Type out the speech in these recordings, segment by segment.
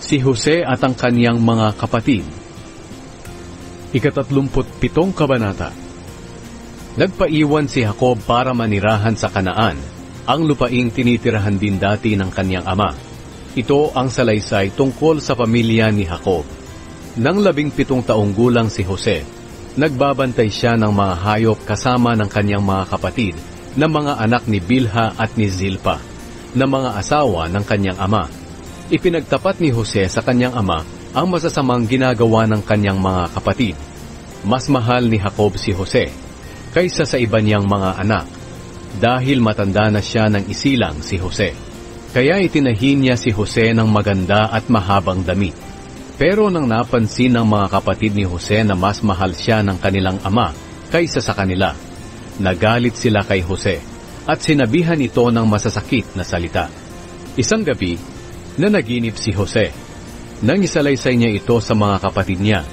Si Jose at ang kaniyang mga kapatid. Ika-37 kabanata. Nagpaiwan si Jacob para manirahan sa Kanaan, ang lupaing tinitirahan din dati ng kaniyang ama. Ito ang salaysay tungkol sa pamilya ni Jacob. Nang 17 taong gulang si Jose, nagbabantay siya ng mga hayop kasama ng kaniyang mga kapatid na mga anak ni Bilha at ni Zilpa, na mga asawa ng kaniyang ama. Ipinagtapat ni Jose sa kaniyang ama ang masasamang ginagawa ng kaniyang mga kapatid. Mas mahal ni Jacob si Jose kaysa sa iba niyang mga anak, dahil matanda na siya ng isilang si Jose. Kaya itinahi niya si Jose ng maganda at mahabang damit. Pero nang napansin ng mga kapatid ni Jose na mas mahal siya ng kanilang ama kaysa sa kanila, nagalit sila kay Jose at sinabihan ito ng masasakit na salita. Isang gabi, nanaginip si Jose. Nang isalaysay niya ito sa mga kapatid niya,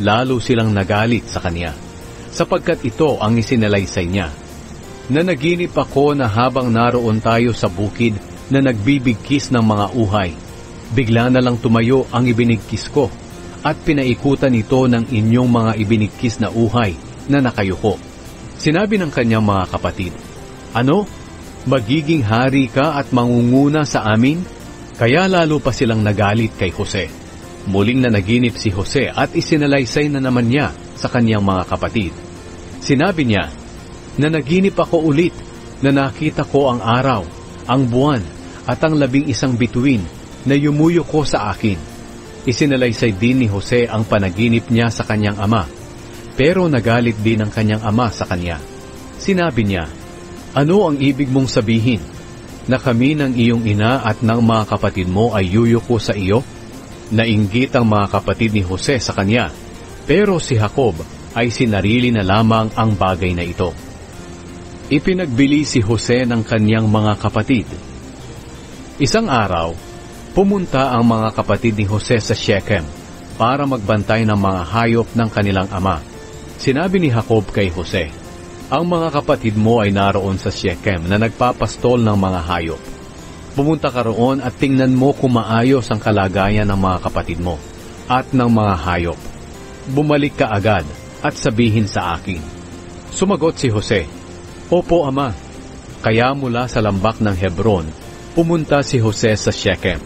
lalo silang nagalit sa kanya, sapagkat ito ang isinalaysay niya. Nanaginip ako na habang naroon tayo sa bukid na nagbibigkis ng mga uhay, bigla na lang tumayo ang ibinigkis ko at pinaikutan ito ng inyong mga ibinigkis na uhay na nakayuko. Sinabi ng kanyang mga kapatid, "Ano? Magiging hari ka at mangunguna sa amin?" Kaya lalo pa silang nagalit kay Jose. Muling nanaginip si Jose at isinalaysay na naman niya sa kanyang mga kapatid. Sinabi niya, "Nanaginip ako ulit na nakita ko ang araw, ang buwan at ang 11 bituin na yumuyo ko sa akin." Isinalaysay din ni Jose ang panaginip niya sa kanyang ama, pero nagalit din ang kanyang ama sa kanya. Sinabi niya, "Ano ang ibig mong sabihin? Na kami ng iyong ina at ng mga kapatid mo ay yuyuko sa iyo?" Nainggit ang mga kapatid ni Jose sa kanya, pero si Jacob ay sinarili na lamang ang bagay na ito. Ipinagbili si Jose ng kanyang mga kapatid. Isang araw, pumunta ang mga kapatid ni Jose sa Shechem para magbantay ng mga hayop ng kanilang ama. Sinabi ni Jacob kay Jose, "Ang mga kapatid mo ay naroon sa Shechem na nagpapastol ng mga hayop. Pumunta ka roon at tingnan mo kung maayos ang kalagayan ng mga kapatid mo at ng mga hayop. Bumalik ka agad at sabihin sa akin." Sumagot si Jose, "Opo, ama." Kaya mula sa lambak ng Hebron, pumunta si Jose sa Shechem.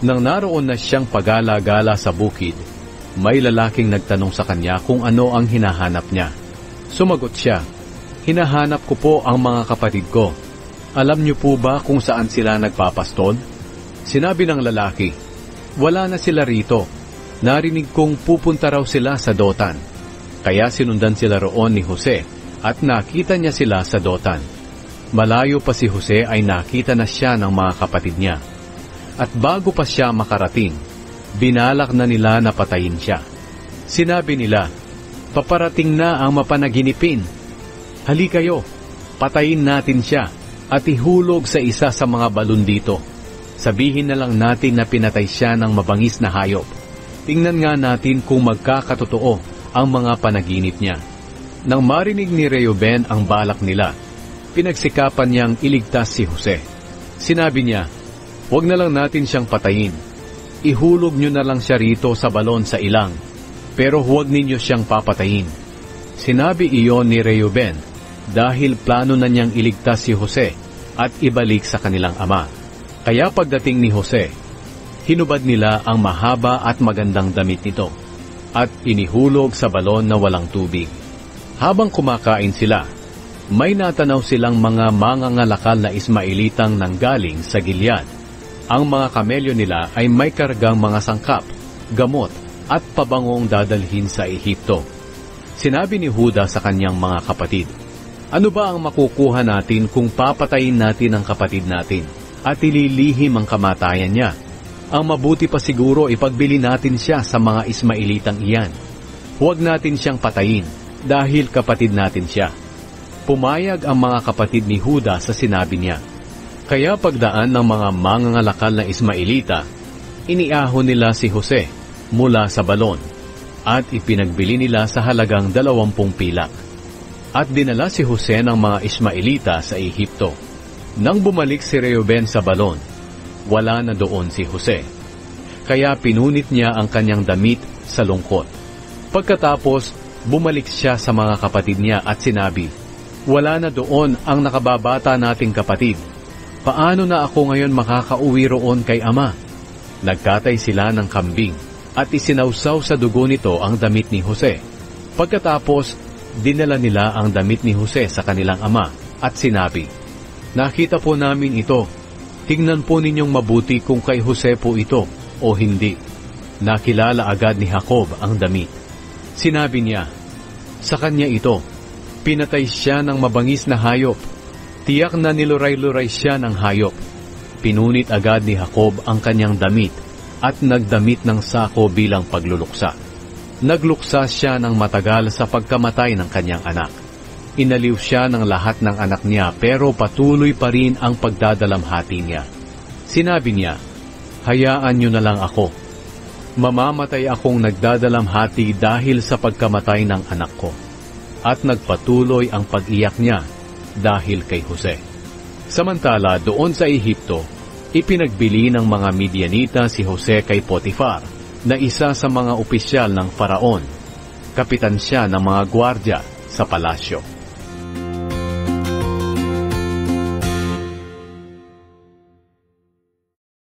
Nang naroon na siyang pagala-gala sa bukid, may lalaking nagtanong sa kanya kung ano ang hinahanap niya. Sumagot siya, "Hinahanap ko po ang mga kapatid ko. Alam niyo po ba kung saan sila nagpapastol?" Sinabi ng lalaki, "Wala na sila rito. Narinig kong pupunta raw sila sa Dotan." Kaya sinundan sila roon ni Jose at nakita niya sila sa Dotan. Malayo pa si Jose ay nakita na siya ng mga kapatid niya. At bago pa siya makarating, binalak na nila na patayin siya. Sinabi nila, "Paparating na ang mapanaginipin. Hali kayo, patayin natin siya at ihulog sa isa sa mga balon dito. Sabihin na lang natin na pinatay siya ng mabangis na hayop. Tingnan nga natin kung magkakatotoo ang mga panaginip niya." Nang marinig ni Reuben ang balak nila, pinagsikapan niyang iligtas si Jose. Sinabi niya, "Huwag na lang natin siyang patayin. Ihulog niyo na lang siya rito sa balon sa ilang, pero huwag ninyo siyang papatayin." Sinabi iyon ni Reuben dahil plano na niyang iligtas si Jose at ibalik sa kanilang ama. Kaya pagdating ni Jose, hinubad nila ang mahaba at magandang damit nito at inihulog sa balon na walang tubig. Habang kumakain sila, may natanaw silang mga mangangalakal na Ismaelitang nanggaling sa Gilead. Ang mga kamelyo nila ay may kargang mga sangkap, gamot at pabangong dadalhin sa Ehipto. Sinabi ni Huda sa kanyang mga kapatid, "Ano ba ang makukuha natin kung papatayin natin ang kapatid natin at ililihim ang kamatayan niya? Ang mabuti pa siguro ipagbili natin siya sa mga Ismaelitang iyan. Huwag natin siyang patayin dahil kapatid natin siya." Pumayag ang mga kapatid ni Huda sa sinabi niya. Kaya pagdaan ng mga mangangalakal na Ismaelita, iniahon nila si Jose mula sa balon at ipinagbili nila sa halagang 20 pilak. At dinala si Jose ng mga Ismaelita sa Ehipto. Nang bumalik si Reuben sa balon, wala na doon si Jose. kaya pinunit niya ang kanyang damit sa lungkot. Pagkatapos, bumalik siya sa mga kapatid niya at sinabi, "Wala na doon ang nakababata nating kapatid. Paano na ako ngayon makakauwi roon kay ama?" Nagkatay sila ng kambing at isinawsaw sa dugo nito ang damit ni Jose. Pagkatapos, dinala nila ang damit ni Jose sa kanilang ama at sinabi, "Nakita po namin ito. Tingnan po ninyong mabuti kung kay Jose po ito o hindi." Nakilala agad ni Jacob ang damit. Sinabi niya, "Sa kanya ito." Pinatay siya ng mabangis na hayop. Tiyak na niluray-luray siya ng hayop. Pinunit agad ni Jacob ang kanyang damit at nagdamit ng sako bilang pagluluksa. Nagluksa siya ng matagal sa pagkamatay ng kanyang anak. Inaliw siya ng lahat ng anak niya pero patuloy pa rin ang pagdadalamhati niya. Sinabi niya, "Hayaan niyo na lang ako. Mamamatay akong nagdadalamhati dahil sa pagkamatay ng anak ko." At nagpatuloy ang pag-iyak niya dahil kay Jose. Samantala doon sa Ehipto, ipinagbili ng mga Midianita si Jose kay Potifar, na isa sa mga opisyal ng Faraon. Kapitan siya ng mga gwardya sa palasyo.